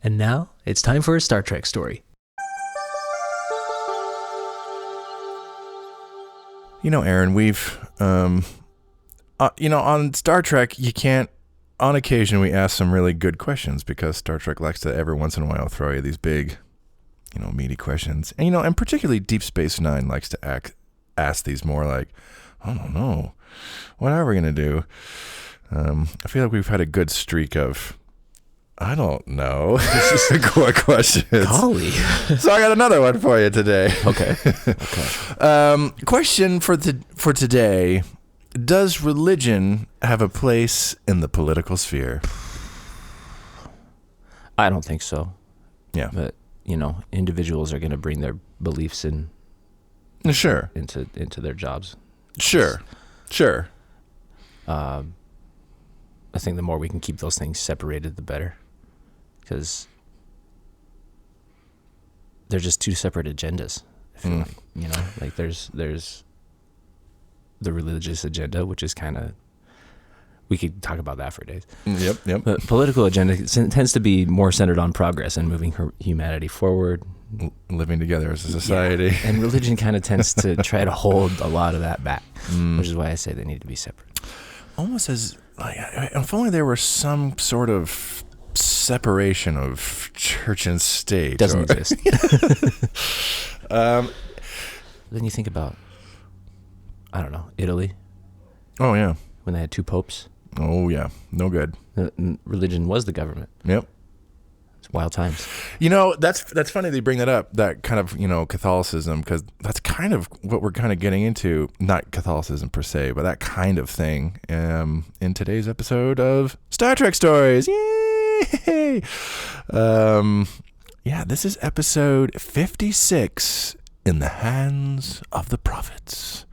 And now it's time for a Star Trek story. You know, Aaron, we've, on Star Trek, you can't, on occasion, we ask some really good questions because Star Trek likes to every once in a while throw you these big, meaty questions. And, and particularly Deep Space Nine likes to ask these more like, I don't know, what are we going to do? I feel like we've had a good streak of, I don't know. This is a good question. Golly. So I got another one for you today. Okay. Question for today. Does religion have a place in the political sphere? I don't think so. Yeah. But, individuals are going to bring their beliefs in. Sure. Into their jobs. Sure. I think the more we can keep those things separated, the better. Because they're just two separate agendas. I feel like, there's the religious agenda, which is kind of, we could talk about that for days. Yep. But political agenda tends to be more centered on progress and moving humanity forward. Living together as a society. Yeah. And religion kind of tends to try to hold a lot of that back, which is why I say they need to be separate. Almost as, if only there were some sort of separation of church and state. Doesn't exist. Then you think about, I don't know, Italy. Oh, yeah. When they had two popes. Oh, yeah. No good. Religion was the government. Yep. It's wild times. That's funny they bring that up, that kind of, Catholicism, because that's kind of what we're kind of getting into, not Catholicism per se, but that kind of thing in today's episode of Star Trek Stories. Yay! This is episode 56, In the Hands of the Prophets.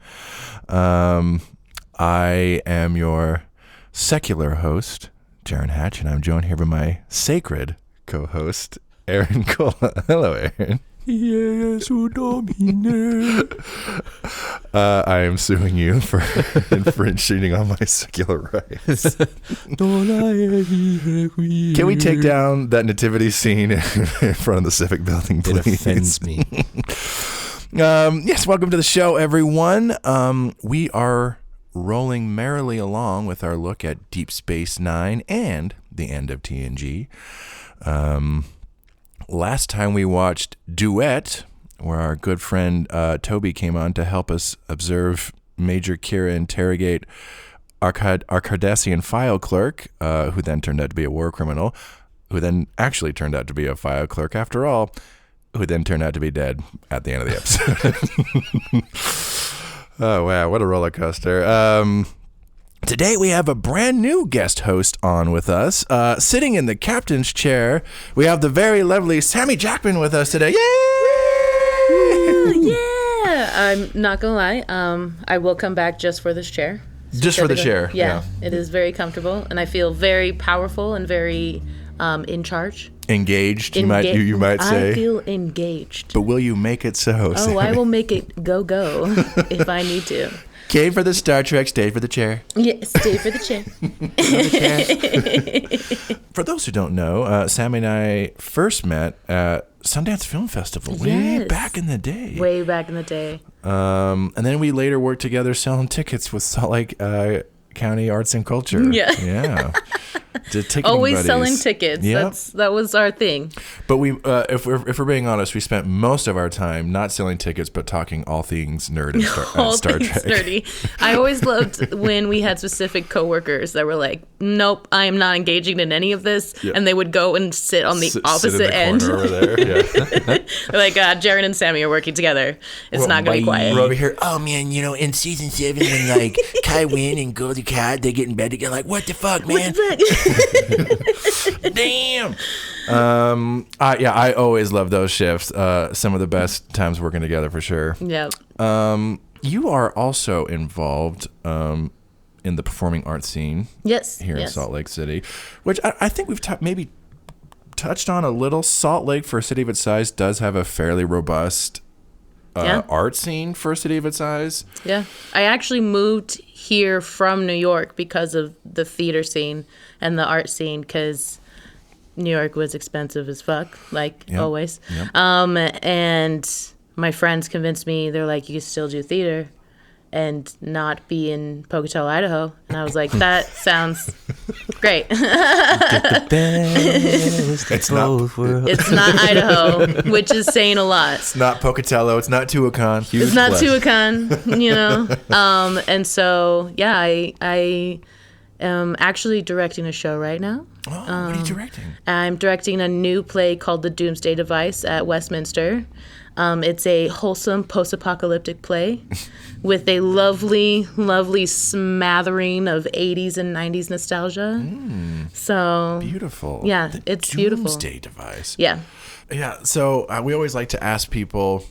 I am your secular host, Jaron Hatch, and I'm joined here by my sacred co-host, Aaron Cola. Hello, Aaron. Yes, I am suing you for infringing on my secular rights. Can we take down that nativity scene in front of the Civic Building, please? It offends me. Yes, welcome to the show, everyone. We are rolling merrily along with our look at Deep Space Nine and the end of TNG. Last time we watched Duet, where our good friend Toby came on to help us observe Major Kira interrogate our Cardassian file clerk, who then turned out to be a war criminal, who then actually turned out to be a file clerk after all, who then turned out to be dead at the end of the episode. Oh, wow, what a roller coaster. Today we have a brand new guest host on with us. Sitting in the captain's chair, we have the very lovely Sammee Jackman with us today. Yay! Yeah, I'm not gonna lie. I will come back just for this chair. Just for the chair. Yeah, it is very comfortable, and I feel very powerful and very in charge. Engaged, you might say. I feel engaged. But will you make it so? Oh, Sammee? I will make it go if I need to. Came for the Star Trek, stayed for the chair. Yeah, stay for the chair. For those who don't know, Sammee and I first met at Sundance Film Festival way back in the day. Way back in the day. And then we later worked together selling tickets with Salt Lake County Arts and Culture. Yeah. Always selling tickets. Yep. That was our thing. But we, if we're being honest, we spent most of our time not selling tickets, but talking all things nerd and Star Trek. Nerdy. I always loved when we had specific coworkers that were like, "Nope, I am not engaging in any of this," and they would go and sit on the opposite end. Over there. Yeah. They're like, Jaron and Sammee are working together. It's not gonna be quiet. We're over here. Oh man, in season 7 when like Kai Wynn and Goldie Cat they get in bed together, like, what the fuck, man? Damn. I always love those shifts. Some of the best times working together for sure. Yep. You are also involved in the performing arts scene. Yes. Here in Salt Lake City, which I think we've maybe touched on a little. Salt Lake, for a city of its size, does have a fairly robust art scene for a city of its size. Yeah. I actually moved here from New York because of the theater scene and the art scene, because New York was expensive as fuck, like Yep. always. Yep. And my friends convinced me, they're like, you can still do theater and not be in Pocatello, Idaho. And I was like, that sounds great. It's not. It's not Idaho, which is saying a lot. It's not Pocatello. It's not Tuacahn. It's not Tuacahn, you know. And so, yeah, I am actually directing a show right now. Oh, what are you directing? I'm directing a new play called The Doomsday Device at Westminster. It's a wholesome post-apocalyptic play with a lovely, lovely smattering of 80s and 90s nostalgia. So Beautiful. Yeah, it's beautiful. Doomsday Device. Yeah. Yeah. So we always like to ask people,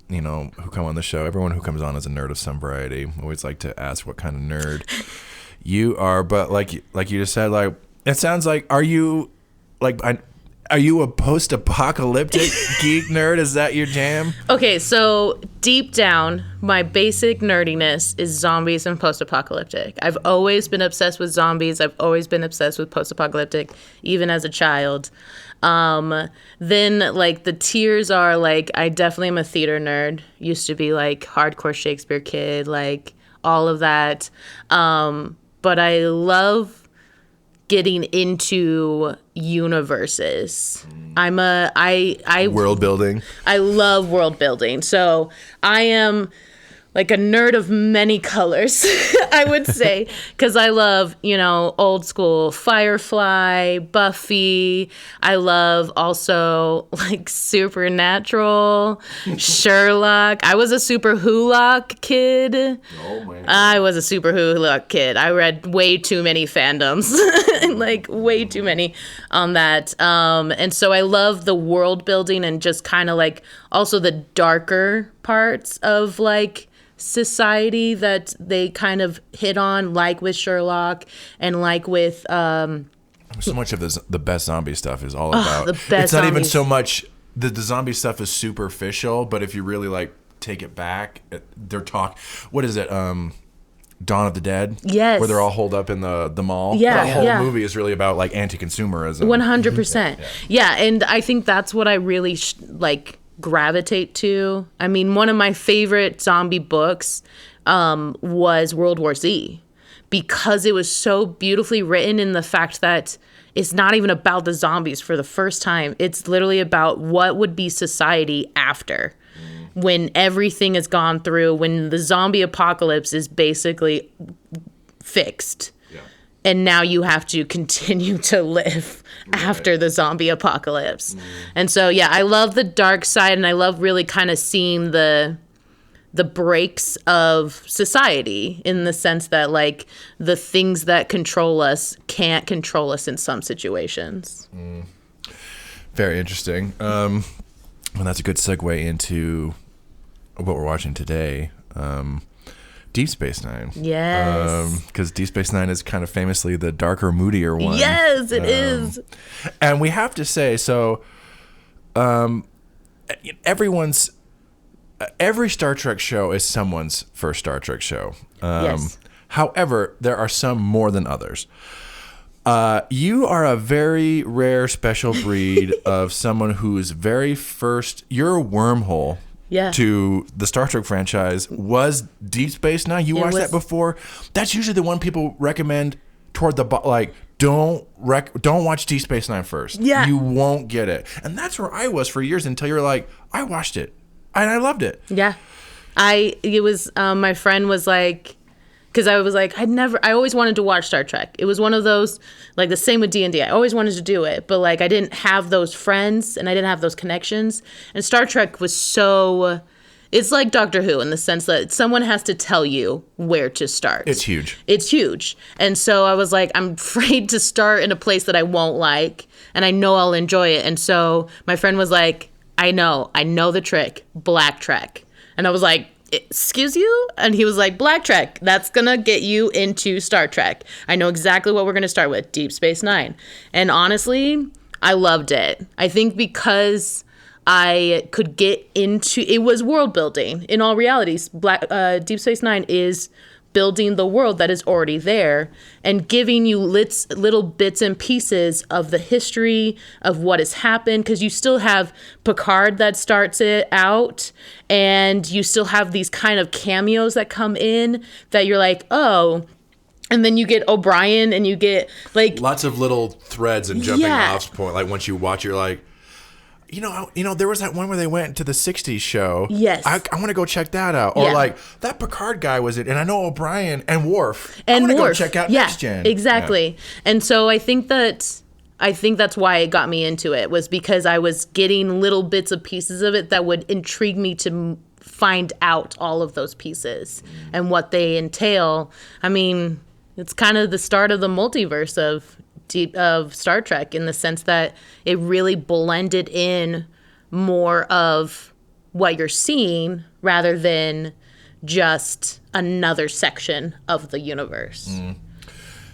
you know, who come on the show. Everyone who comes on is a nerd of some variety. We always like to ask what kind of nerd you are. But like you just said, like it sounds like, are you a post-apocalyptic geek nerd? Is that your jam? Okay, so deep down, my basic nerdiness is zombies and post-apocalyptic. I've always been obsessed with zombies. I've always been obsessed with post-apocalyptic, even as a child. Then, like, the tiers are, like, I definitely am a theater nerd. Used to be, like, hardcore Shakespeare kid, like, all of that. But I love getting into universes. World building. I love world building. So I am like a nerd of many colors, I would say, because I love, you know, old school Firefly, Buffy. I love also like Supernatural, Sherlock. I was a Super Wholock kid. Oh my God. I was a Super Wholock kid. I read way too many fandoms, like way too many on that. And so I love the world building and just kind of like also the darker parts of like society that they kind of hit on, like with Sherlock and like with So much of the best zombie stuff is all about the best it's not even zombies. so much the zombie stuff is superficial, but if you really like take it back, what is it, Dawn of the Dead? Yes. Where they're all holed up in the mall. Yeah, The whole yeah. movie is really about like anti-consumerism. 100%. Yeah, and I think that's what I really gravitate to. I mean, one of my favorite zombie books was World War Z, because it was so beautifully written in the fact that it's not even about the zombies for the first time. It's literally about what would be society after, when everything is gone through, when the zombie apocalypse is basically fixed. And now you have to continue to live after the zombie apocalypse. And so, yeah, I love the dark side, and I love really kind of seeing the breaks of society, in the sense that, like, the things that control us can't control us in some situations. Very interesting. Well, that's a good segue into what we're watching today. Deep Space Nine. Yes. Because Deep Space Nine is kind of famously the darker, moodier one. Yes, it is. And we have to say, so every Star Trek show is someone's first Star Trek show. Yes. However, there are some more than others. You are a very rare special breed of someone whose very first, your wormhole to the Star Trek franchise was Deep Space Nine. You watched that before. That's usually the one people recommend toward the like. Don't watch Deep Space Nine first. Yeah, you won't get it. And that's where I was for years until you were like, I watched it and I loved it. Yeah, my friend was like, because I was like, I always wanted to watch Star Trek. It was one of those, like the same with D&D. I always wanted to do it, but like I didn't have those friends and I didn't have those connections. And Star Trek was so, it's like Doctor Who in the sense that someone has to tell you where to start. It's huge. It's huge. And so I was like, I'm afraid to start in a place that I won't like, and I know I'll enjoy it. And so my friend was like, I know the trick, Black Trek. And I was like, excuse you? And he was like, Black Trek, that's gonna get you into Star Trek. I know exactly what we're gonna start with, Deep Space Nine. And honestly, I loved it. I think because I could get into, it was world building. In all realities, Deep Space Nine is building the world that is already there and giving you little bits and pieces of the history of what has happened, because you still have Picard that starts it out, and you still have these kind of cameos that come in that you're like, oh, and then you get O'Brien, and you get like lots of little threads and jumping off point. Like once you watch, you're like, you know, there was that one where they went to the 60s show. Yes. I want to go check that out. Or like, that Picard guy was it, and I know O'Brien and Worf. And I want to go Worf. check out Next Gen. Exactly. Yeah. And so I think that's why it got me into it, was because I was getting little bits of pieces of it that would intrigue me to find out all of those pieces and what they entail. I mean, it's kind of the start of the multiverse of Star Trek, in the sense that it really blended in more of what you're seeing rather than just another section of the universe.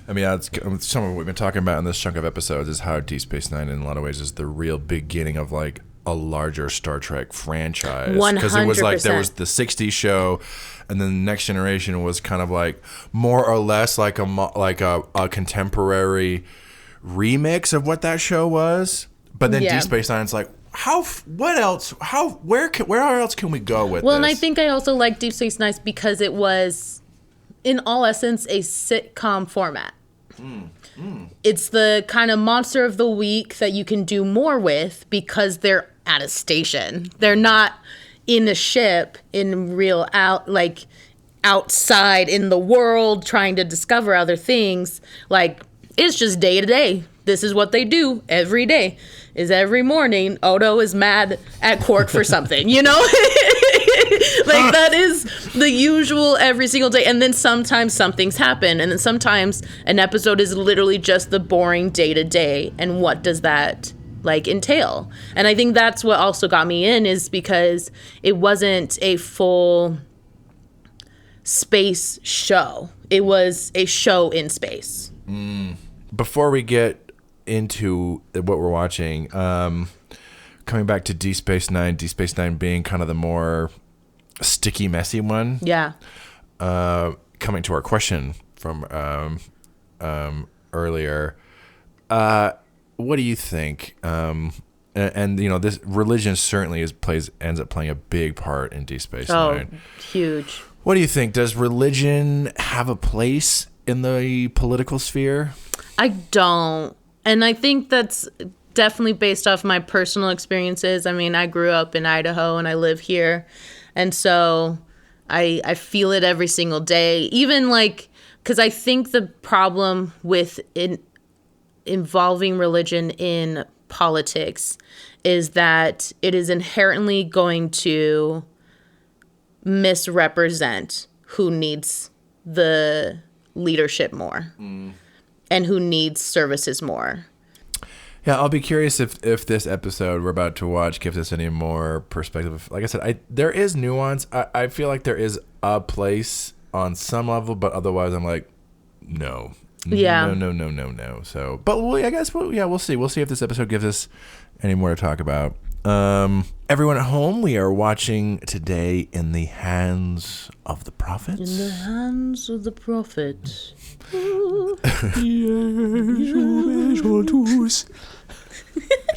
I mean, that's some of what we've been talking about in this chunk of episodes, is how Deep Space Nine in a lot of ways is the real beginning of like a larger Star Trek franchise. 100%. Because it was like, there was the 60s show, and then the Next Generation was kind of like more or less like a contemporary remix of what that show was. But then Deep Space Nine's like, where else can we go with this? Well, and I think I also like Deep Space Nine because it was, in all essence, a sitcom format. It's the kind of monster of the week that you can do more with because they're at a station. They're not in a ship in real outside in the world trying to discover other things. Like, it's just day to day. This is what they do every day. Is every morning Odo is mad at Quark for something, you know? Like, that is the usual every single day. And then sometimes something's happen. And then sometimes an episode is literally just the boring day to day. And what does that like entail? And I think that's what also got me in, is because it wasn't a full space show. It was a show in space. Before we get into what we're watching, coming back to Deep Space Nine being kind of the more sticky, messy one. Yeah. Coming to our question from earlier, what do you think? And you know, this religion certainly ends up playing a big part in Deep Space Nine. Oh, huge. What do you think? Does religion have a place in the political sphere? I don't. And I think that's definitely based off my personal experiences. I mean, I grew up in Idaho and I live here. And so I feel it every single day. Even like, because I think the problem with involving religion in politics is that it is inherently going to misrepresent who needs the leadership more and who needs services more. Yeah, I'll be curious if this episode we're about to watch gives us any more perspective. Like I said, there is nuance. I feel like there is a place on some level, but otherwise I'm like, no. Yeah. No. So, but I guess we'll see. We'll see if this episode gives us any more to talk about. Everyone at home, we are watching today In the Hands of the Prophets. In the hands of the prophet.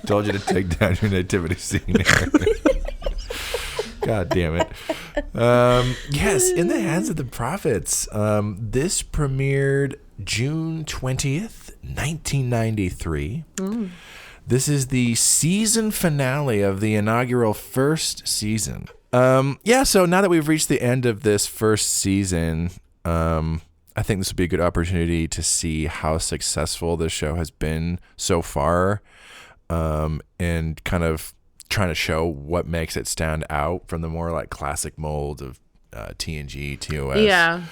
Told you to take down your nativity scene. God damn it. Yes, In the Hands of the Prophets. This premiered June 20th, 1993. This is the season finale of the inaugural first season. So now that we've reached the end of this first season, I think this would be a good opportunity to see how successful the show has been so far, and kind of trying to show what makes it stand out from the more like classic mold of TNG, TOS. Yeah.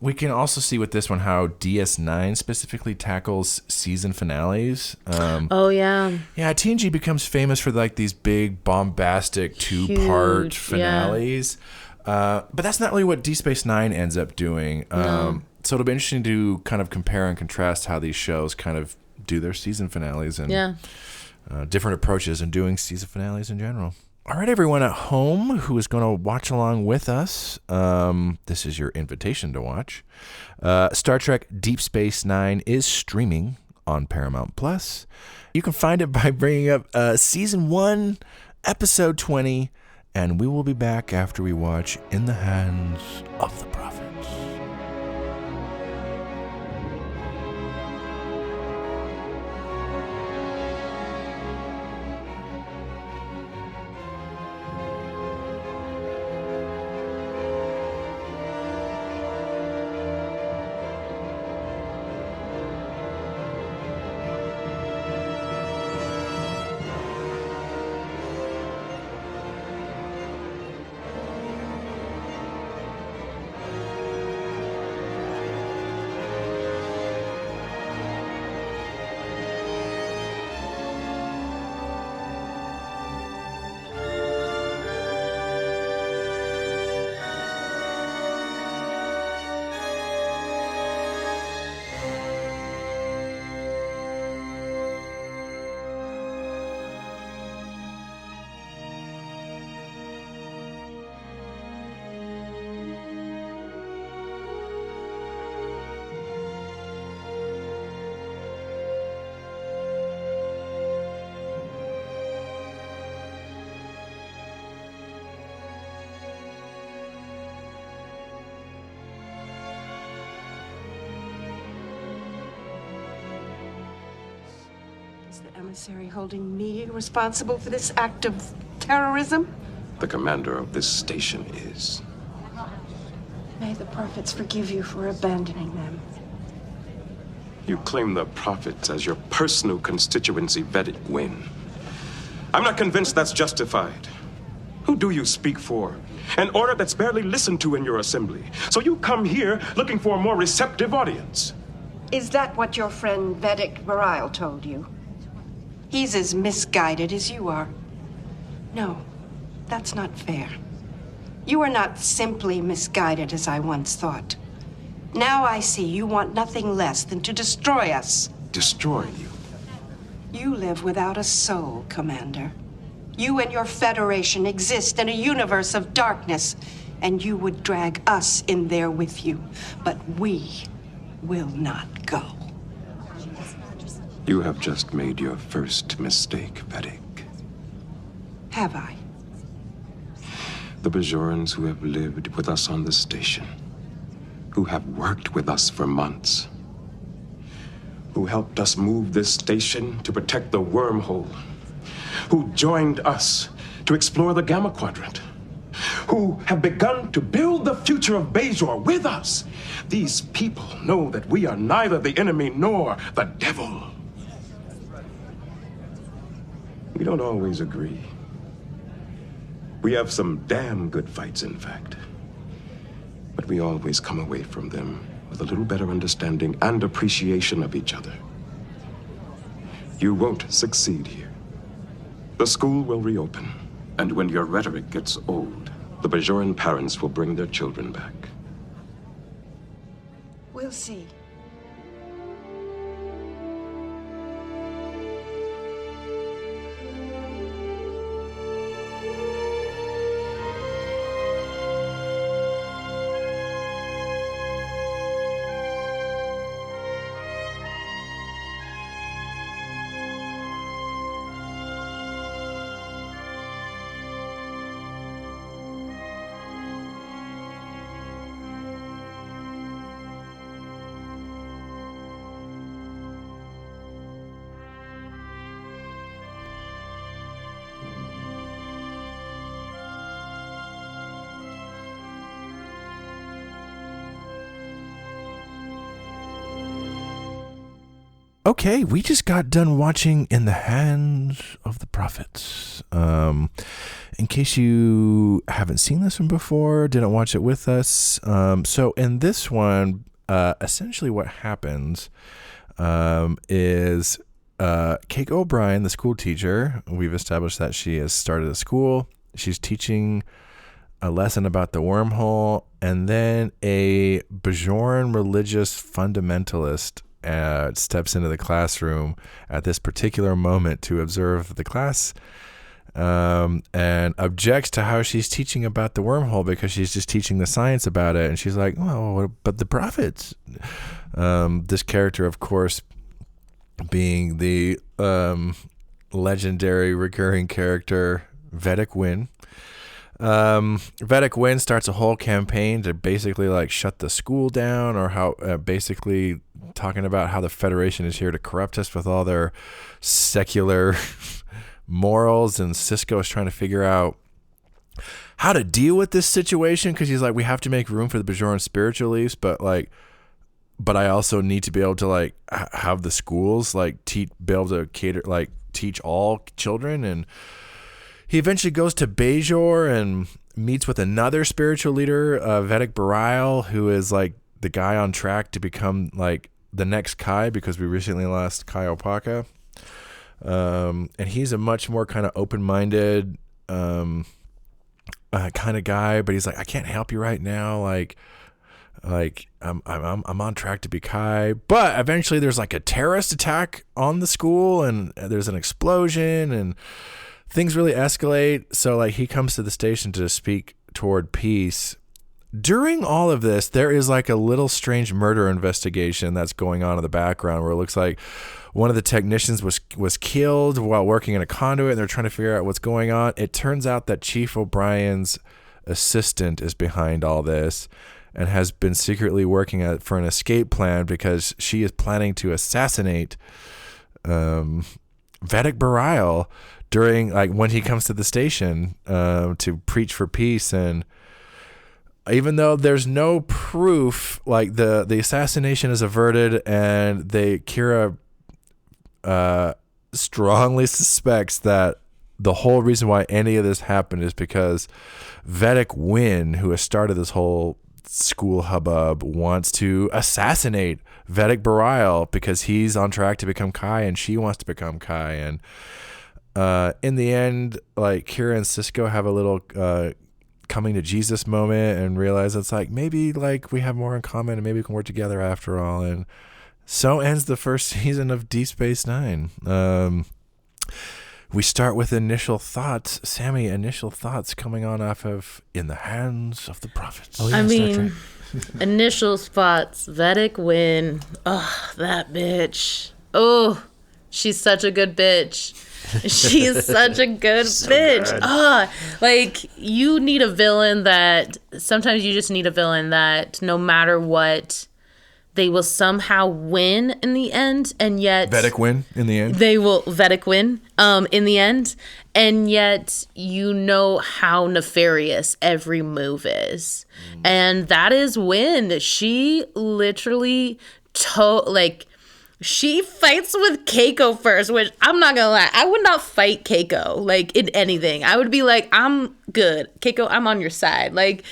We can also see with this one how DS9 specifically tackles season finales. Oh, yeah. Yeah, TNG becomes famous for like these big bombastic two-part Huge, finales. But that's not really what Deep Space Nine ends up doing. No. So it'll be interesting to kind of compare and contrast how these shows kind of do their season finales and different approaches in doing season finales in general. All right, everyone at home who is going to watch along with us, this is your invitation to watch. Star Trek Deep Space Nine is streaming on Paramount Plus. You can find it by bringing up Season 1, Episode 20, and we will be back after we watch In the Hands of the Prophets. Is the emissary holding me responsible for this act of terrorism? The commander of this station is. May the prophets forgive you for abandoning them. You claim the prophets as your personal constituency vetted win. I'm not convinced that's justified. Who do you speak for? An order that's barely listened to in your assembly. So you come here looking for a more receptive audience. Is that what your friend Vedic Barile told you? He's as misguided as you are. No, that's not fair. You are not simply misguided as I once thought. Now I see you want nothing less than to destroy us. Destroy you? You live without a soul, Commander. You and your Federation exist in a universe of darkness, and you would drag us in there with you. But we will not go. You have just made your first mistake, Vedic. Have I? The Bajorans who have lived with us on the station, who have worked with us for months, who helped us move this station to protect the wormhole, who joined us to explore the Gamma Quadrant, who have begun to build the future of Bajor with us. These people know that we are neither the enemy nor the devil. We don't always agree. We have some damn good fights, in fact. But we always come away from them with a little better understanding and appreciation of each other. You won't succeed here. The school will reopen, and when your rhetoric gets old, the Bajoran parents will bring their children back. We'll see. Okay, we just got done watching In the Hands of the Prophets. In case you haven't seen this one before, didn't watch it with us. So in this one, essentially what happens is Kate O'Brien, the school teacher, we've established that she has started a school. She's teaching a lesson about the wormhole, and then a Bajoran religious fundamentalist steps into the classroom at this particular moment to observe the class and objects to how she's teaching about the wormhole because she's just teaching the science about it. And she's like, well, but the prophets. This character, of course, being the legendary recurring character Vedic Wynn. Vedic Wynn starts a whole campaign to basically like shut the school down, or how basically talking about how the Federation is here to corrupt us with all their secular morals, and Cisco is trying to figure out how to deal with this situation because he's like, we have to make room for the Bajoran spiritual beliefs, but I also need to be able to like have the schools like be able to cater, like teach all children. And he eventually goes to Bajor and meets with another spiritual leader, Vedic Barile, who is like the guy on track to become like the next Kai, because we recently lost Kai Opaka. And he's a much more kind of open-minded kind of guy, but he's like, I can't help you right now. Like I'm on track to be Kai, but eventually there's like a terrorist attack on the school, and there's an explosion, and things really escalate. So like he comes to the station to speak toward peace. During all of this, there is like a little strange murder investigation that's going on in the background, where it looks like one of the technicians was killed while working in a conduit, and they're trying to figure out what's going on. It turns out that Chief O'Brien's assistant is behind all this and has been secretly working for an escape plan, because she is planning to assassinate Vedic Barile during like when he comes to the station to preach for peace. And even though there's no proof, like the assassination is averted, and Kira strongly suspects that the whole reason why any of this happened is because Vedic Wynn, who has started this whole school hubbub, wants to assassinate Vedic Barile because he's on track to become Kai and she wants to become Kai. And in the end, like Kira and Cisco have a little coming to Jesus moment and realize it's like maybe like we have more in common and maybe we can work together after all. And so ends the first season of Deep Space Nine. We start with initial thoughts. Sammee, initial thoughts coming on off of In the Hands of the Prophets. Oh, yeah, I Star mean, Trek. initial thoughts. Vedic Wynn. Oh, that bitch. Oh, she's such a good bitch. She's such a good bitch. Ah, like you need a villain that sometimes you just need a villain that no matter what, they will somehow win in the end, and yet Vedic Wynn in the end. they will Vedic win in the end, and yet you know how nefarious every move is, and that is Wynn. She literally she fights with Keiko first, which I'm not gonna lie, I would not fight Keiko like in anything. I would be like, I'm good, Keiko, I'm on your side, like,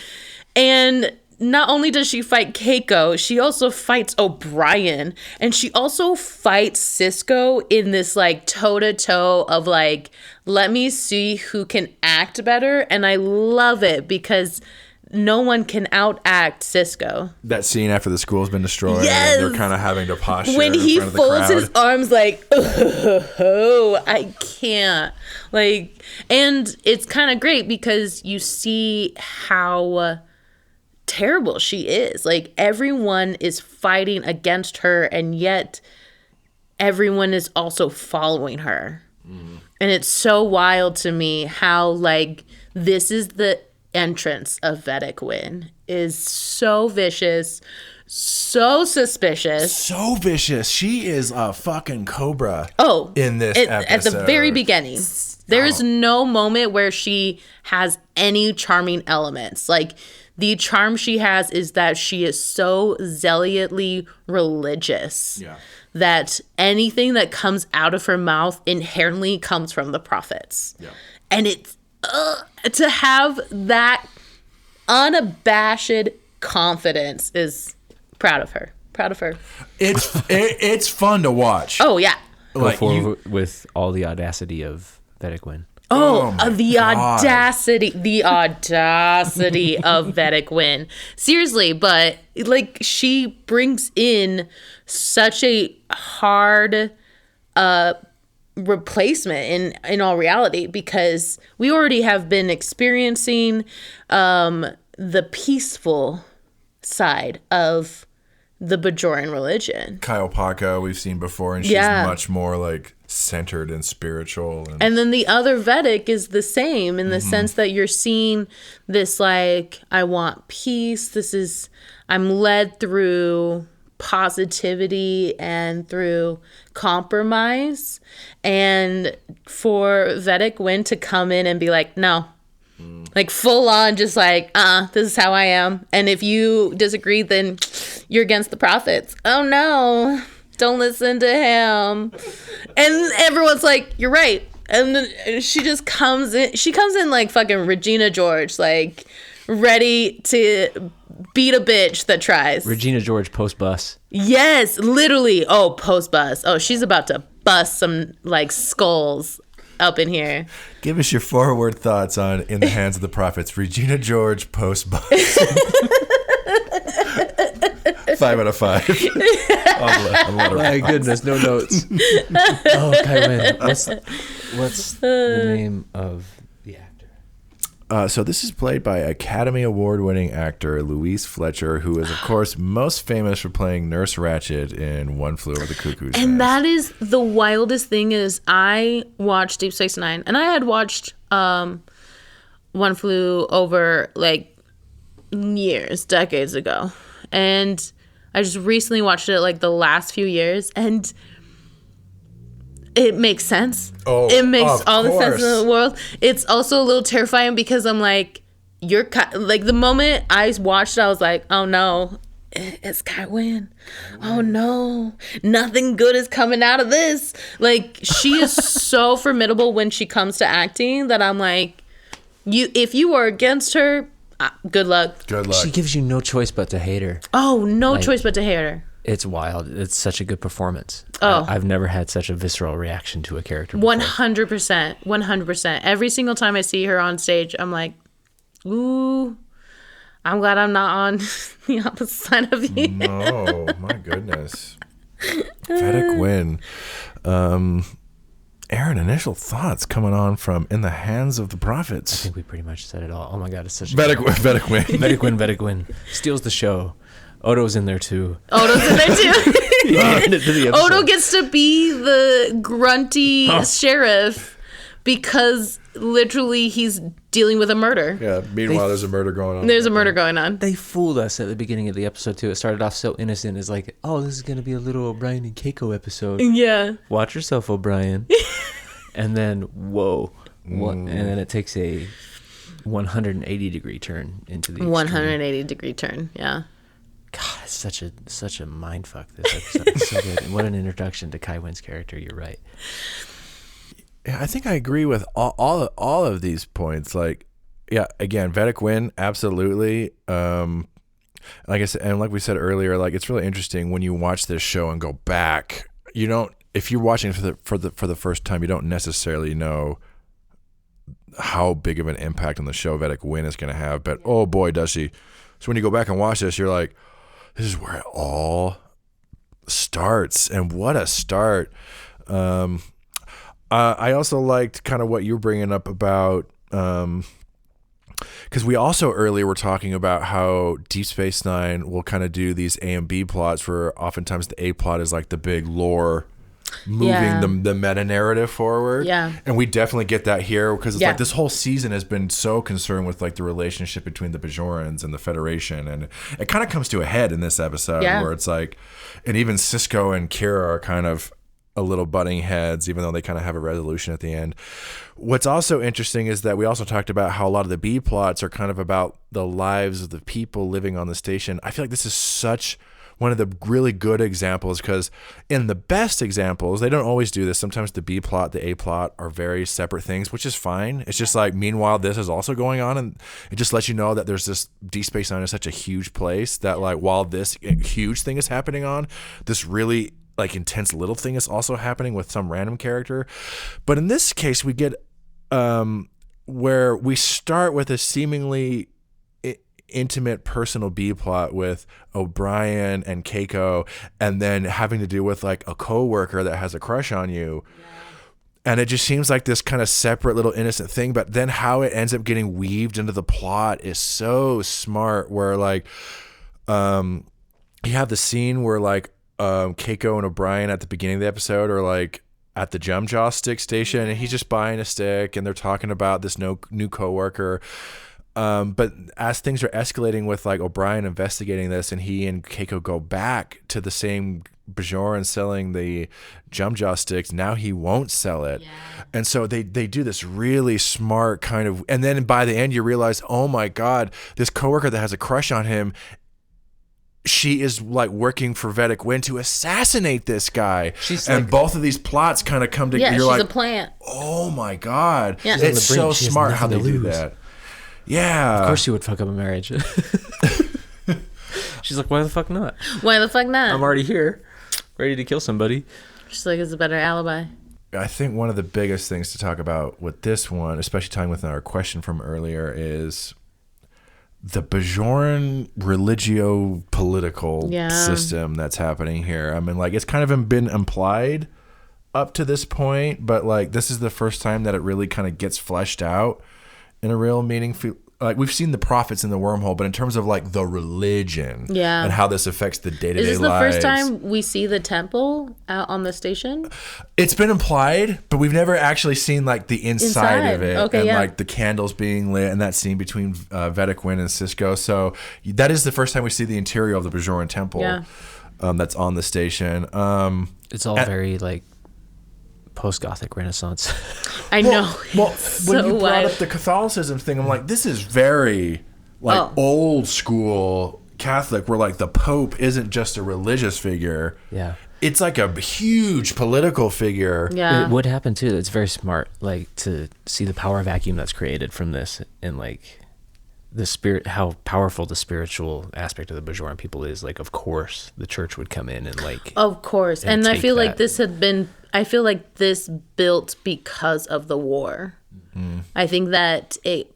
and. Not only does she fight Keiko, she also fights O'Brien, and she also fights Cisco in this like toe-to-toe of like, let me see who can act better. And I love it because no one can outact Cisco. That scene after the school's been destroyed, Yes! and they're kind of having to posture When in he front of the folds crowd. his arms like, oh, I can't. Like, and it's kind of great because you see how terrible she is. Like everyone is fighting against her, and yet everyone is also following her. And it's so wild to me how like this is the entrance of Vedic Wynn, is so vicious, so suspicious, So vicious. She is a fucking cobra. Oh, in this at the episode. very beginning. There is no moment where she has any charming elements. Like, the charm she has is that she is so zealotly religious that anything that comes out of her mouth inherently comes from the prophets. Yeah. And it's to have that unabashed confidence is proud of her. Proud of her. It's fun to watch. Oh, yeah. Go Like, forward with all the audacity of Vedic Wynn. The audacity of Vedic Wynn. Seriously, but like she brings in such a hard replacement in all reality, because we already have been experiencing the peaceful side of the Bajoran religion. Kyle Paka we've seen before, and she's much more like centered and spiritual. And then the other Vedic is the same in the sense that you're seeing this like, I want peace. I'm led through positivity and through compromise. And for Vedic Wind to come in and be like, no. Like full on, just like, this is how I am. And if you disagree, then you're against the prophets. Oh no, don't listen to him. And everyone's like, you're right. And then she just comes in. She comes in like fucking Regina George, like ready to beat a bitch that tries. Regina George post bus. Yes, literally. Oh, post bus. Oh, she's about to bust some like skulls up in here. Give us your forward thoughts on In the Hands of the Prophets. Regina George post bus. 5 out of 5. My goodness, no notes. Oh, Kai Wynn. What's the name of the actor? So this is played by Academy Award-winning actor Louise Fletcher, who is, of course, most famous for playing Nurse Ratched in One Flew Over the Cuckoo's Nest. And that is the wildest thing is I watched Deep Space Nine, and I had watched One Flew Over like decades ago. And I just recently watched it like the last few years, and it makes sense. Oh, it makes all the course. sense in the world. It's also a little terrifying because I'm like, like the moment I watched it, I was like, oh no, it's Kai Wynn. Oh no, nothing good is coming out of this. Like, she is so formidable when she comes to acting that I'm like, if you are against her, good luck. Good luck. She gives you no choice but to hate her. Oh, no choice but to hate her. It's wild. It's such a good performance. Oh. I've never had such a visceral reaction to a character before. 100%. 100%. Every single time I see her on stage, I'm like, ooh, I'm glad I'm not on the opposite side of you. No, my goodness. Vedic Wynn. Aaron, initial thoughts coming on from In the Hands of the I Prophets. think we pretty much said it all. Oh my God, it's such a Vedic Wynn. Vedic Wynn steals the show. Odo's in there too. Odo's in there too. The Odo gets to be the grunty sheriff because literally he's dealing with a murder. Yeah, meanwhile, there's a murder going on. There's a murder going on. They fooled us at the beginning of the episode too. It started off so innocent. It's like, oh, this is gonna be a little O'Brien and Keiko episode. Yeah. Watch yourself, O'Brien. And then, whoa. What? And then it takes a 180-degree turn into the 180-degree turn, yeah. God, it's such a mind fuck, this episode. It's so good. And what an introduction to Kai Wynn's character. You're right. Yeah, I think I agree with all of these points. Like, yeah, again, Vedic Wynn, absolutely. Like I said, and like we said earlier, like it's really interesting when you watch this show and go back. You don't, if you're watching it for the first time, you don't necessarily know how big of an impact on the show Vedic Wynn is going to have. But oh boy, does she! So when you go back and watch this, you're like, this is where it all starts, and what a start. I also liked kind of what you were bringing up about, because we also earlier were talking about how Deep Space Nine will kind of do these A and B plots where oftentimes the A plot is like the big lore moving the meta narrative forward. Yeah. And we definitely get that here because it's Yeah. like this whole season has been so concerned with like the relationship between the Bajorans and the Federation. And it kind of comes to a head in this episode where it's like, and even Sisko and Kira are kind of a little butting heads, even though they kind of have a resolution at the end. What's also interesting is that we also talked about how a lot of the B plots are kind of about the lives of the people living on the station. I feel like this is such one of the really good examples because in the best examples, they don't always do this. Sometimes the B plot, the A plot are very separate things, which is fine. It's just like, meanwhile, this is also going on. And it just lets you know that there's this Deep Space Nine is such a huge place that like, while this huge thing is happening on, this really like intense little thing is also happening with some random character. But in this case, we get where we start with a seemingly intimate personal B plot with O'Brien and Keiko, and then having to do with like a coworker that has a crush on you. And it just seems like this kind of separate little innocent thing, but then how it ends up getting weaved into the plot is so smart. Where like, you have the scene where like Keiko and O'Brien at the beginning of the episode are like at the Jum Jaw stick station, and he's just buying a stick, and they're talking about this new coworker. But as things are escalating with like O'Brien investigating this, and he and Keiko go back to the same Bajoran selling the Jum Jaw sticks, now he won't sell it. Yeah. And so they do this really smart kind of, and then by the end you realize, oh my God, this coworker that has a crush on him, she is like working for Vedic Wind to assassinate this guy. And like, both of these plots kind of come together. Yeah, You're she's like, a plant. Oh my God. Yeah. It's so smart how they do that. Yeah. Of course she would fuck up a marriage. She's like, why the fuck not? Why the fuck not? I'm already here, ready to kill somebody. She's like, it's a better alibi. I think one of the biggest things to talk about with this one, especially tying with our question from earlier, is the Bajoran religio-political system that's happening here. I mean, like, it's kind of been implied up to this point, but like this is the first time that it really kind of gets fleshed out in a real meaningful. Like, we've seen the prophets in the wormhole, but in terms of like the religion and how this affects the day-to-day lives. Is this the first time we see the temple out on the station? It's been implied, but we've never actually seen like the inside of it. Okay, and like the candles being lit and that scene between Vedic Wind and Cisco. So that is the first time we see the interior of the Bajoran temple that's on the station. It's all very like post-Gothic Renaissance. I know. Well, when you brought up the Catholicism thing, I'm like, this is very like old school Catholic, where like the Pope isn't just a religious figure. Yeah. It's like a huge political figure. Yeah. What happened too, it's very smart, like to see the power vacuum that's created from this, and like the spirit, how powerful the spiritual aspect of the Bajoran people is. Like, of course the church would come in and like, of course. And I feel like this had been, I feel like this built because of the war. Mm-hmm. I think that it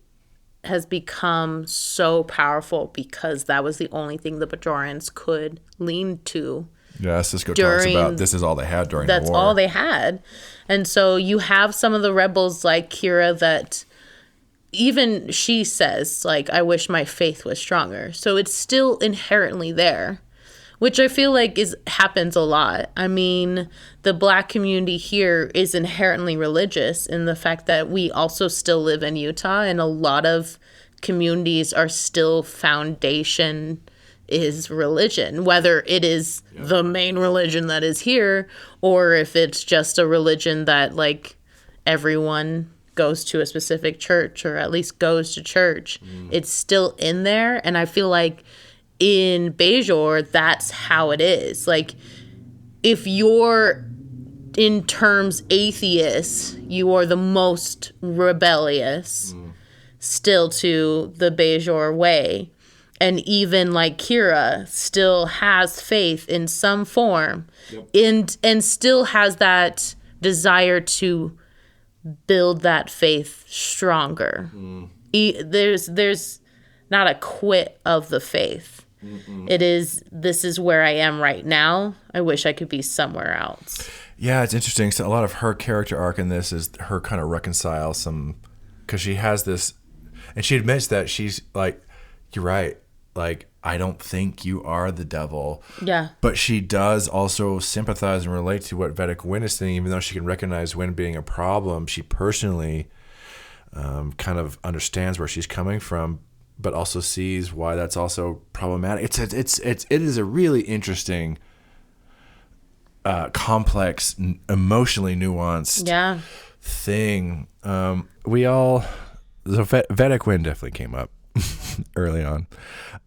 has become so powerful because that was the only thing the Bajorans could lean to. Yeah, Cisco talks about this is all they had during the war. That's all they had. And so you have some of the rebels like Kira that even she says, like, I wish my faith was stronger. So it's still inherently there, which I feel like happens a lot. I mean, the Black community here is inherently religious in the fact that we also still live in Utah, and a lot of communities are still foundation is religion, whether it is the main religion that is here, or if it's just a religion that like everyone goes to a specific church, or at least goes to church. It's still in there. And I feel like in Bajor, that's how it is. Like, if you're in terms atheist, you are the most rebellious still to the Bajor way. And even like Kira still has faith in some form, and still has that desire to build that faith stronger. There's not a quit of the faith. It is, this is where I am right now. I wish I could be somewhere else. Yeah, it's interesting. So a lot of her character arc in this is her kind of reconcile some, because she has this, and she admits that she's like, you're right. Like, I don't think you are the devil. Yeah. But she does also sympathize and relate to what Vedic Wind is saying, even though she can recognize Wind being a problem. She personally kind of understands where she's coming from, but also sees why that's also problematic. It is a really interesting, complex, emotionally nuanced thing. Vedic Wind definitely came up early on.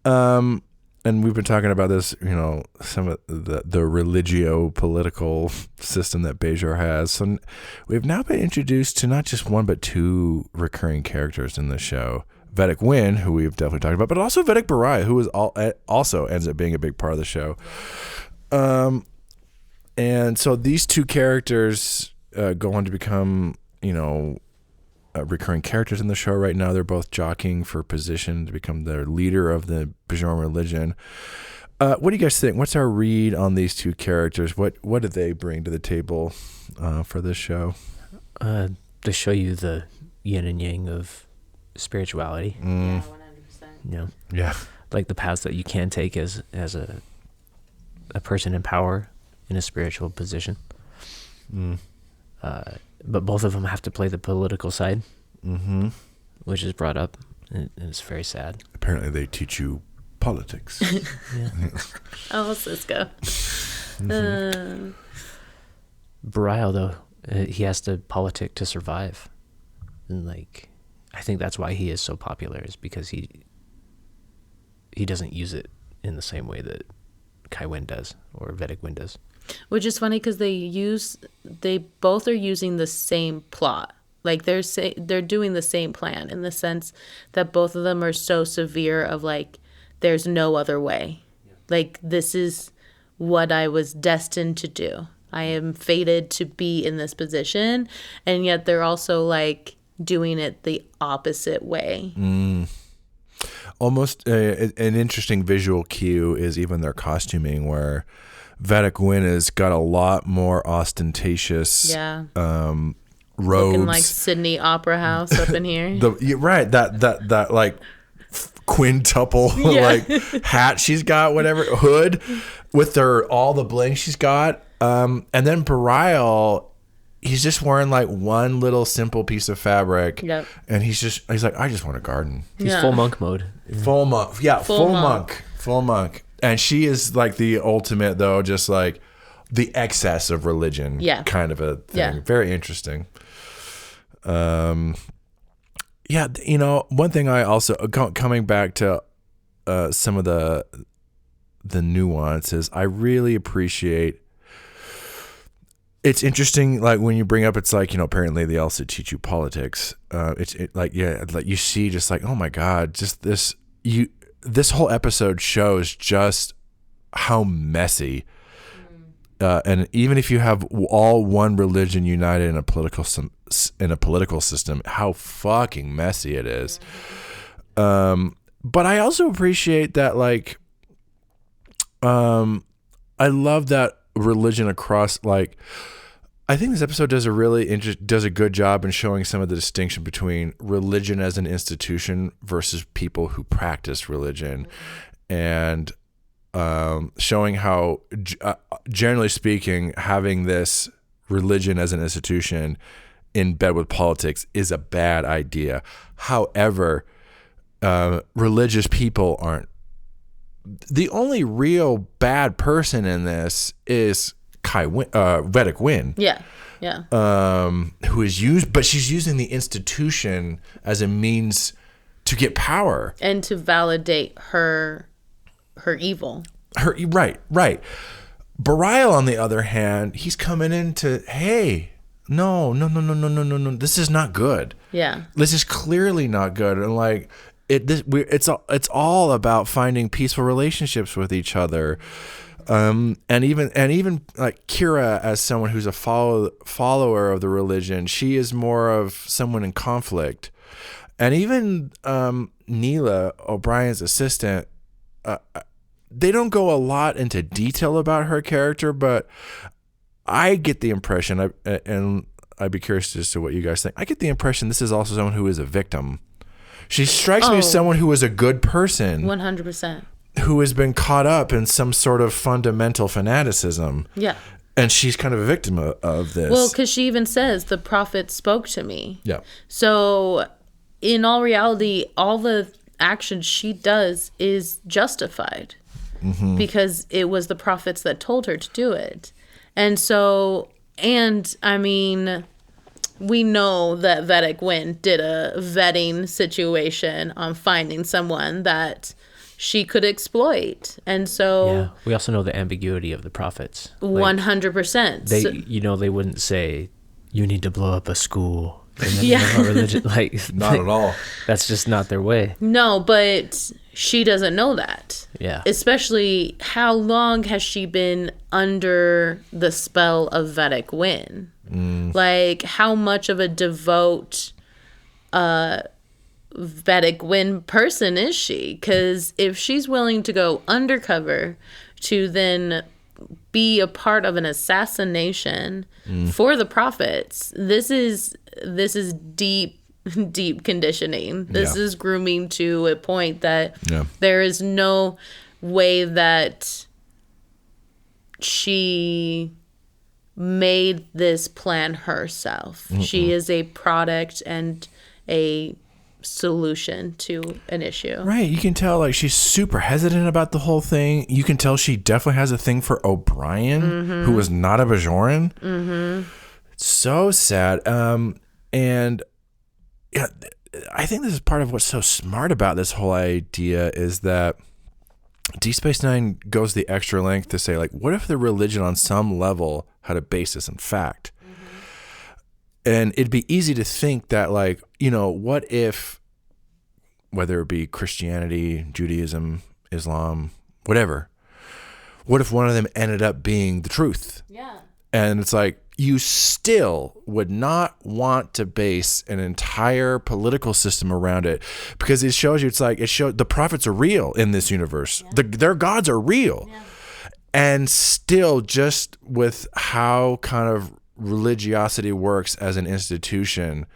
And we've been talking about this, you know, some of the religio-political system that Bajor has. So we've now been introduced to not just one, but two recurring characters in the show. Vedic Wind, who we've definitely talked about, but also Vedic Barai, who is also ends up being a big part of the show. And so these two characters go on to become, you know, recurring characters in the show right now. They're both jockeying for position to become the leader of the Bajoran religion. What do you guys think? What's our read on these two characters? What do they bring to the table for this show? To show you the yin and yang of spirituality. Yeah, 100%. You know, Yeah. like the paths that you can take as a person in power in a spiritual position. But both of them have to play the political side, which is brought up, and it's very sad. Apparently they teach you politics. Oh, Cisco. Belial, though, he has to politic to survive, and like, I think that's why he is so popular, is because he doesn't use it in the same way that Kai Wynn does or Vedic Wynn does. Which is funny because they both are using the same plot. Like they're doing the same plan in the sense that both of them are so severe of like, there's no other way. Yeah. Like, this is what I was destined to do. I am fated to be in this position. And yet they're also like doing it the opposite way. Almost an interesting visual cue is even their costuming, where Vedic Wynn has got a lot more ostentatious robes. Looking like Sydney Opera House up in here. Right, that like quintuple like hat she's got, whatever, hood with all the bling she's got. And then Belial, he's just wearing like one little simple piece of fabric. Yep. And he's like, I just want a garden. He's full monk mode. Full monk. Yeah, full monk. Full monk. And she is like the ultimate, though, just like the excess of religion kind of a thing. Yeah. Very interesting. Yeah, you know, one thing I also, coming back to some of the nuances, I really appreciate. It's interesting, like when you bring up, it's like, you know, apparently they also teach you politics. Like you see, just like, oh my God, just this whole episode shows just how messy, and even if you have all one religion united in a political system, how fucking messy it is. But I also appreciate that, like, I love that religion across, like, I think this episode does a good job in showing some of the distinction between religion as an institution versus people who practice religion, and showing how, generally speaking, having this religion as an institution in bed with politics is a bad idea. However, religious people aren't. The only real bad person in this is Vedic Wynn. Yeah. Who is but she's using the institution as a means to get power and to validate her evil. Right. Belial, on the other hand, he's coming into, hey, no, this is not good. Yeah, this is clearly not good, and like it's all about finding peaceful relationships with each other. And even like Kira, as someone who's a follower of the religion, she is more of someone in conflict. And even Neela, O'Brien's assistant, they don't go a lot into detail about her character, but I get the impression, and I'd be curious as to what you guys think, I get the impression this is also someone who is a victim. She strikes me as someone who is a good person. 100%. Who has been caught up in some sort of fundamental fanaticism. Yeah. And she's kind of a victim of this. Well, because she even says, the prophet spoke to me. Yeah. So in all reality, all the action she does is justified. Mm-hmm. Because it was the prophets that told her to do it. And so, I mean, we know that Vedic Wynn did a vetting situation on finding someone that she could exploit. And so, yeah, we also know the ambiguity of the prophets. 100%. They wouldn't say, you need to blow up a school. And then religion, not at all. That's just not their way. No, but she doesn't know that. Yeah. Especially, how long has she been under the spell of Vedic Wynn? Like, how much of a devout Vedic Wynn person is she? Because if she's willing to go undercover to then be a part of an assassination for the prophets. This is deep conditioning. This is grooming to a point that there is no way that she made this plan herself. She is a product and a solution to an issue. Right. You can tell like she's super hesitant about the whole thing. You can tell she definitely has a thing for O'Brien, who was not a Bajoran. It's so sad. And yeah, I think this is part of what's so smart about this whole idea is that Deep Space Nine goes the extra length to say, like, what if the religion on some level had a basis in fact? And it'd be easy to think that, like, you know, what if, whether it be Christianity, Judaism, Islam, whatever, what if one of them ended up being the truth? Yeah. And it's like, you still would not want to base an entire political system around it, because it shows you, it's like, it shows the prophets are real in this universe. Their gods are real. And still, just with how kind of religiosity works as an institution,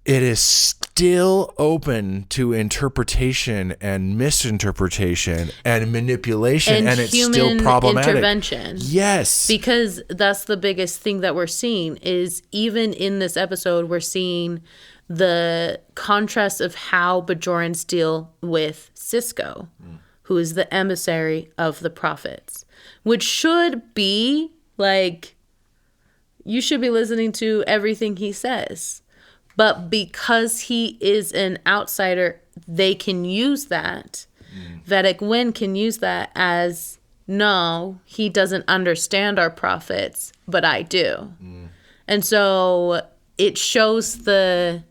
it is still open to interpretation and misinterpretation and manipulation, and it's still problematic. Intervention. Yes. Because that's the biggest thing that we're seeing is, even in this episode, we're seeing the contrast of how Bajorans deal with Sisko, who is the emissary of the prophets, which should be like, you should be listening to everything he says. But because he is an outsider, they can use that. Vedic Wynn can use that as, no, he doesn't understand our prophets, but I do. And so it shows the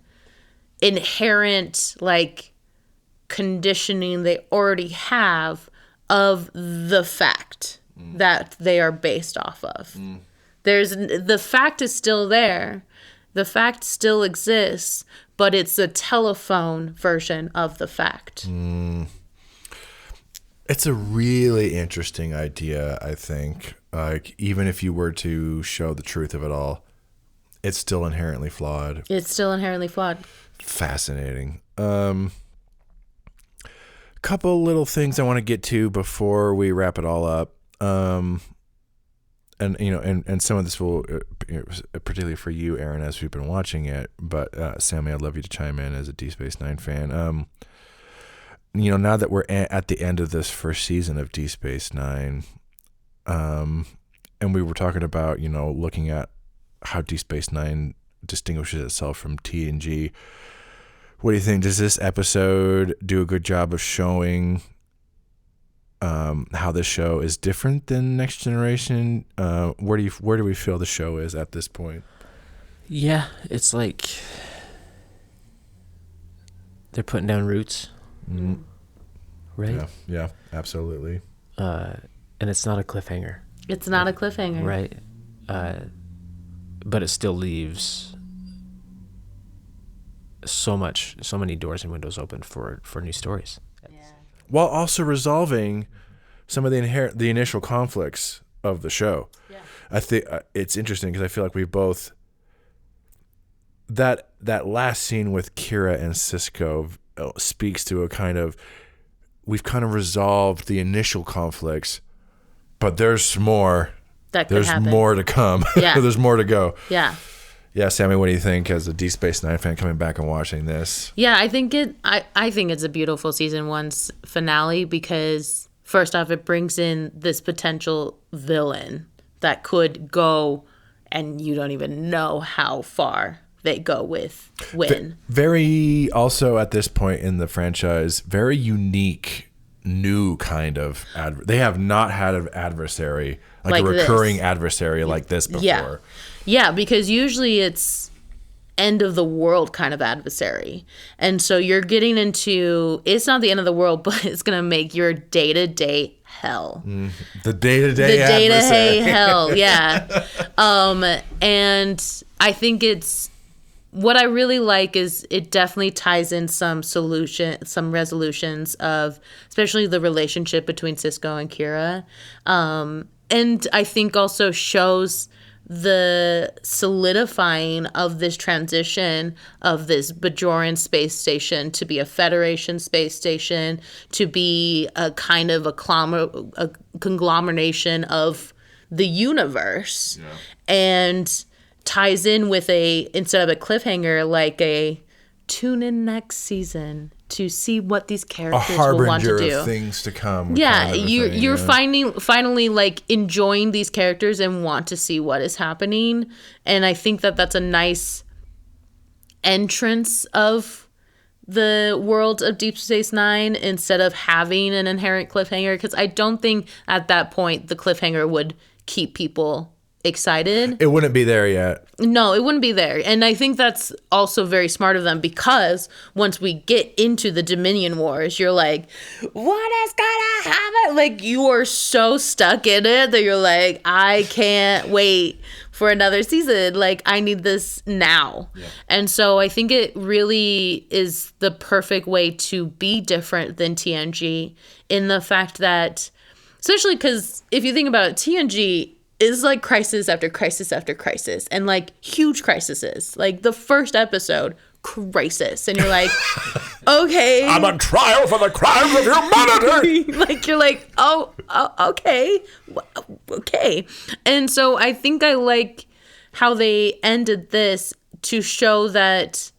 inherent, like, conditioning they already have of the fact that they are based off of. The fact is still there. The fact still exists, but it's a telephone version of the fact. It's a really interesting idea, I think. Like, even if you were to show the truth of it all, it's still inherently flawed. It's still inherently flawed. Fascinating. Couple little things I want to get to before we wrap it all up. And you know, and some of this will, particularly for you, Aaron, as we've been watching it. But Sammee, I'd love you to chime in as a Deep Space Nine fan. You know, now that we're at the end of this first season of Deep Space Nine, and we were talking about, you know, looking at how Deep Space Nine distinguishes itself from TNG. What do you think? Does this episode do a good job of showing how this show is different than Next Generation? Where do we feel the show is at this point? Yeah, it's like they're putting down roots, right? Yeah, absolutely. And it's not a cliffhanger, It's not a cliffhanger. right? But it still leaves so many doors and windows open for new stories. While also resolving some of the initial conflicts of the show. Yeah. I think it's interesting because I feel like we both, that last scene with Kira and Sisko speaks to a kind of, we've kind of resolved the initial conflicts, but there's more. There's more to come. Yeah. There's more to go. Yeah. Yeah, Sammee, what do you think as a Deep Space Nine fan coming back and watching this? Yeah, I think it's a beautiful season one's finale because, first off, it brings in this potential villain that could go, and you don't even know how far they go with Wynn. Very, also at this point in the franchise, very unique, new kind of they have not had an adversary, like a recurring adversary like this before. Yeah, because usually it's end of the world kind of adversary. And so you're getting into, it's not the end of the world, but it's going to make your day-to-day hell. The day-to-day adversary. Hell, yeah. And I think what I really like is it definitely ties in some resolutions of, especially the relationship between Sisko and Kira. and I think also shows the solidifying of this transition of this Bajoran space station to be a Federation space station, to be a kind of a conglomeration of the universe, and ties in with instead of a cliffhanger, like a tune in next season to see what these characters will want to do. Of things to come. Yeah, kind of you're finally like enjoying these characters and want to see what is happening, and I think that's a nice entrance of the world of Deep Space Nine instead of having an inherent cliffhanger, because I don't think at that point the cliffhanger would keep people excited. It wouldn't be there yet. No, it wouldn't be there. And I think that's also very smart of them, because once we get into the Dominion Wars, you're like, what is gonna happen? Like, you are so stuck in it that you're like, I can't wait for another season. Like, I need this now. Yeah. And so I think it really is the perfect way to be different than TNG, in the fact that, especially because if you think about it, TNG is like crisis after crisis after crisis, and like huge crises. Like the first episode, crisis, and you're like, okay, I'm on trial for the crimes of humanity. Like, you're like, oh, okay. And so I think I like how they ended this to show that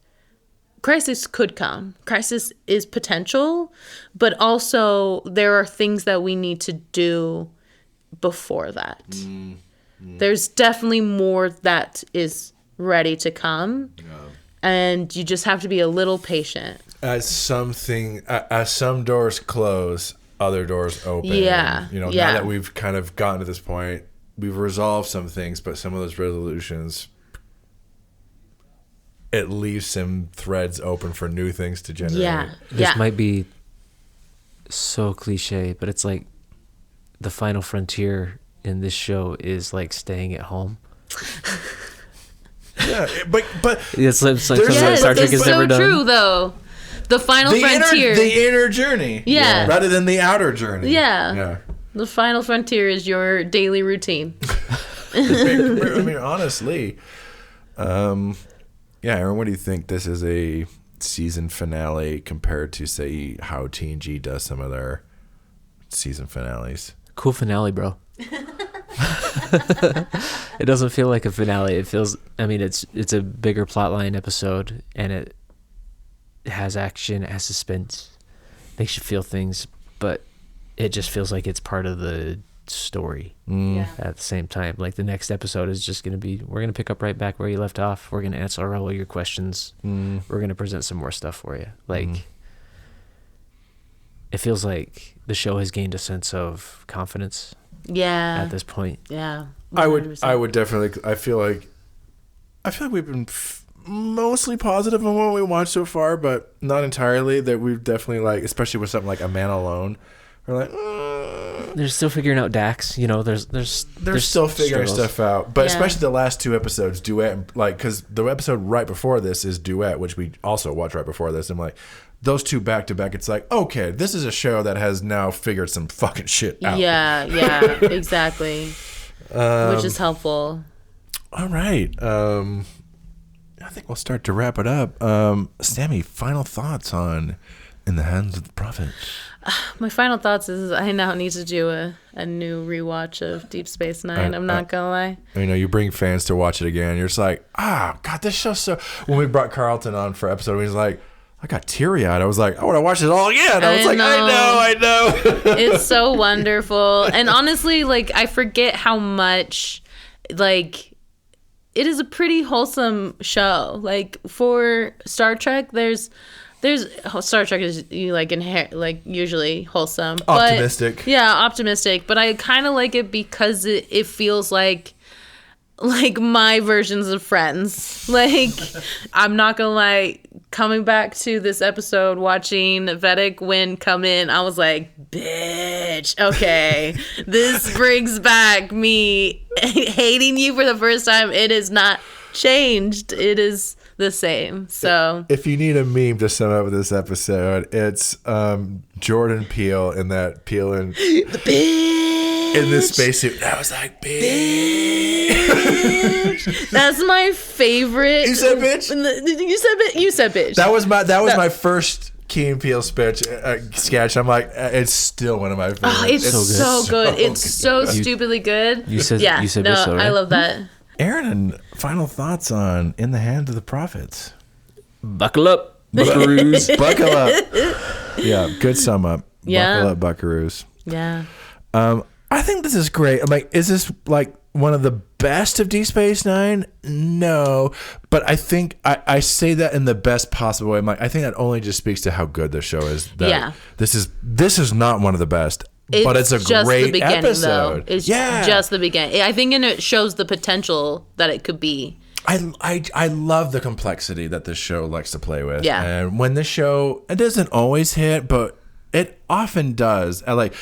crisis could come. Crisis is potential, but also there are things that we need to do before that. There's definitely more that is ready to come, and you just have to be a little patient. As some doors close, other doors open. Yeah, now that we've kind of gotten to this point, we've resolved some things, but some of those resolutions, it leaves some threads open for new things to generate. This might be so cliche, but it's like the final frontier in this show is like staying at home. Yeah, but it's like Star Trek has never done. So true, though. The final frontier, the inner journey, rather than the outer journey. Yeah. The final frontier is your daily routine. I mean, honestly, Aaron, what do you think? This is a season finale compared to, say, how TNG does some of their season finales? Cool finale, bro. It doesn't feel like a finale. It feels, I mean, it's a bigger plotline episode, and it has action, it has suspense, makes you feel things, but it just feels like it's part of the story at the same time. Like, the next episode is just going to be, we're going to pick up right back where you left off. We're going to answer all your questions. We're going to present some more stuff for you. Like, it feels like the show has gained a sense of confidence at this point. 100%. I would definitely, I feel like we've been mostly positive on what we watched so far, but not entirely. That we've definitely, like, especially with something like A Man Alone, we're like, they're still figuring out Dax. You know, there's still figuring stuff out. But especially the last two episodes, Duet, like, because the episode right before this is Duet, which we also watched right before this. I'm like, those two back to back, it's like, okay, this is a show that has now figured some fucking shit out. Yeah, exactly. Which is helpful. All right. I think we'll start to wrap it up. Sammee, final thoughts on In the Hands of the Prophet? My final thoughts is I now need to do a new rewatch of Deep Space Nine. I'm not gonna lie. You know, you bring fans to watch it again. You're just like, God, this show's so. When we brought Carlton on for episode, he was like, I got teary-eyed. I was like, I want to watch it all again. I know. It's so wonderful. And honestly, like, I forget how much, like, it is a pretty wholesome show. Like, for Star Trek, there's Star Trek is usually wholesome, optimistic. But, optimistic. But I kind of like it because it feels like my versions of Friends. Like, I'm not gonna lie, coming back to this episode, watching Vedic Wynn come in, I was like, bitch, okay, this brings back me hating you for the first time. It is not changed. It is the same. So if you need a meme to sum up this episode, it's Jordan Peele in that Peele and the bitch. in this spacesuit. I was like, bitch. That's my favorite. You said bitch? You said bitch. That was my first Key and Peele sketch. I'm like, it's still one of my favorites. Oh, it's so good. It's so stupidly good. You said bitch, though, right? I love that. Aaron, final thoughts on In the Hands of the Prophets? Buckle up, buckaroos. Buckle up. Yeah, good sum up. Yeah. Buckle up, buckaroos. Yeah. I think this is great. I'm like, is this like one of the best of Deep Space Nine? No, but I think I say that in the best possible way. I'm like, I think that only just speaks to how good the show is. That this is not one of the best, but it's a just great the beginning, episode. Though. It's just the beginning. I think it shows the potential that it could be. I love the complexity that this show likes to play with. Yeah. And when the show, it doesn't always hit, but it often does. I like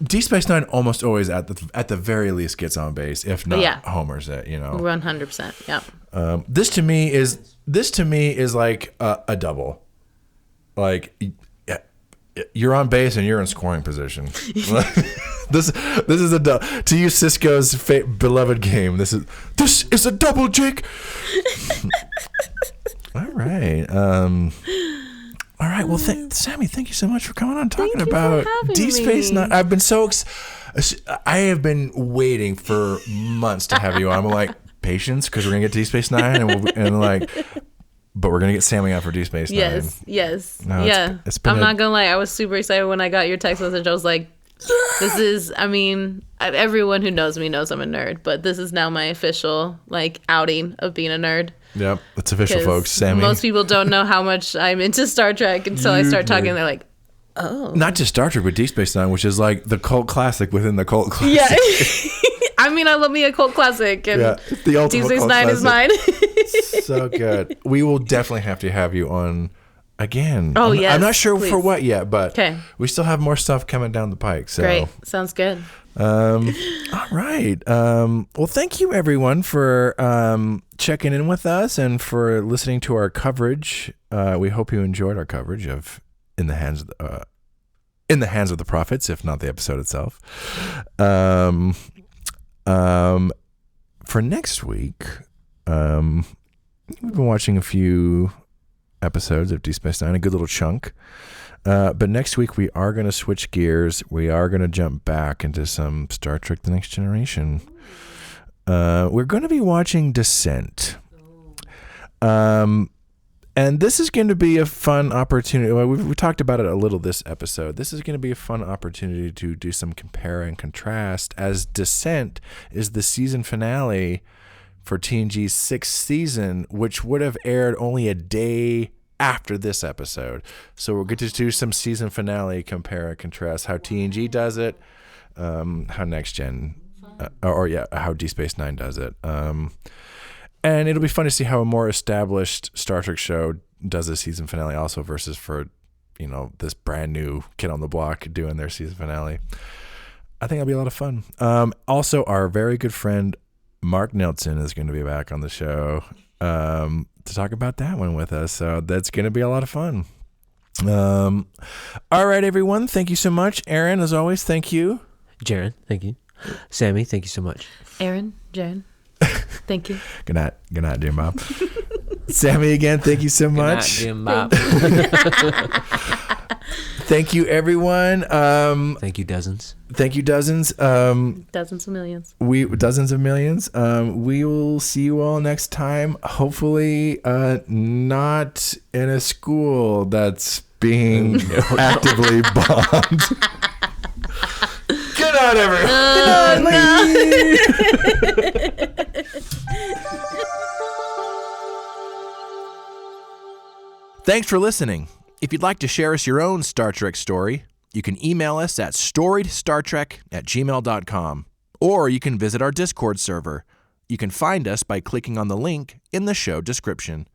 Deep Space Nine almost always at the very least gets on base, if not homers it, 100%. Yep. This to me is like a double. Like you're on base and you're in scoring position. This is a double. To use Cisco's beloved game, this is a double, Jake. All right. All right. Well, Sammee, thank you so much for coming on talking about Deep Space Nine. I've been I have been waiting for months to have you on. I'm like, patience, because we're gonna get Deep Space Nine, but we're gonna get Sammee on for Deep Space Nine. Yes. No, yeah. it's been I'm not gonna lie. I was super excited when I got your text message. I was like, this is. I mean, everyone who knows me knows I'm a nerd, but this is now my official outing of being a nerd. Yep, it's official, folks. Sammee. Most people don't know how much I'm into Star Trek until I start talking. And they're like, "Oh." Not just Star Trek, but Deep Space Nine, which is like the cult classic within the cult classic. Yeah. I mean, I love me a cult classic, and the ultimate Deep Space cult Nine classic. is mine. So good. We will definitely have you on again. Oh, yes. I'm not sure please. for what yet, but okay. We still have more stuff coming down the pike. So. Great. Sounds good. All right. Well, thank you everyone for checking in with us and for listening to our coverage. We hope you enjoyed our coverage of In the Hands of the Prophets, if not the episode itself. For next week, we've been watching a few episodes of Deep Space Nine, a good little chunk. But next week we are going to switch gears. We are going to jump back into some Star Trek: The Next Generation. We're going to be watching Descent. And this is going to be a fun opportunity. Well, we talked about it a little this episode. This is going to be a fun opportunity to do some compare and contrast, as Descent is the season finale for TNG's 6th season, which would have aired only a day after this episode. So we'll get to do some season finale compare and contrast, how TNG does it, how Next Gen, how Deep Space Nine does it. And it'll be fun to see how a more established Star Trek show does a season finale also versus for, this brand new kid on the block doing their season finale. I think it'll be a lot of fun. Also, our very good friend Mark Nelson is going to be back on the show to talk about that one with us. So that's going to be a lot of fun. All right, everyone. Thank you so much. Aaron, as always, thank you. Jaron, thank you. Sammee, thank you so much. Aaron, Jaron, thank you. Good night, dear Bob. Sammee, again, thank you so much. Good night, dear Bob. Thank you, everyone. Thank you, dozens. Thank you, dozens. Dozens of millions. Dozens of millions. We will see you all next time. Hopefully, not in a school that's being actively bombed. Good night, everyone. Thanks for listening. If you'd like to share us your own Star Trek story, you can email us at storiedstartrek@gmail.com, or you can visit our Discord server. You can find us by clicking on the link in the show description.